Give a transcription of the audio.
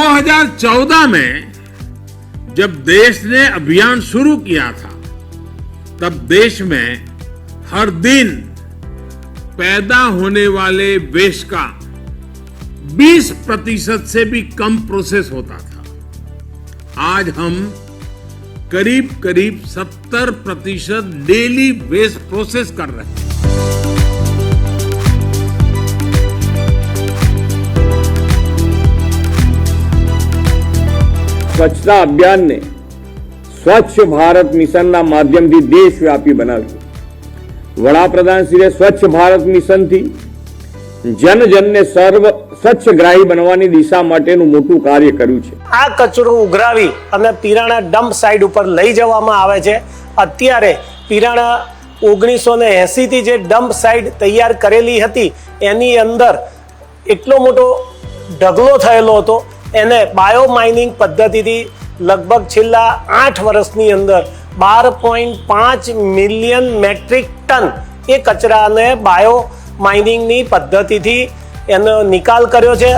2014 में जब देश ने अभियान शुरू किया था, तब देश में हर दिन पैदा होने वाले वेस्ट का 20% से भी कम प्रोसेस होता था। आज हम करीब 70% डेली वेस्ट प्रोसेस कर रहे हैं। સ્વચ્છતા અભિયાનને સ્વચ્છ ભારત મિશનના માધ્યમથી દેશવ્યાપી બનાવ્યું। વડાપ્રધાનશ્રીએ સ્વચ્છ ભારત મિશનથી જનજનને સ્વચ્છગ્રાહી બનવાની દિશા માટેનું મોટું કાર્ય કર્યું છે। આ કચરો ઉઘરાવી અને પીરાણા ડમ્પ સાઇટ ઉપર લઈ જવામાં આવે છે। અત્યારે પીરાણા 1980 થી જે ડમ્પ સાઇટ તૈયાર કરેલી હતી એની અંદર એટલો મોટો ઢગલો થયેલો હતો, એને બાયોમાઇનિંગ પદ્ધતિથી લગભગ છેલ્લા 8 વર્ષની અંદર 12.5 મિલિયન મેટ્રિક ટન એ કચરાને બાયોમાઇનિંગની પદ્ધતિથી એનો નિકાલ કર્યો છે।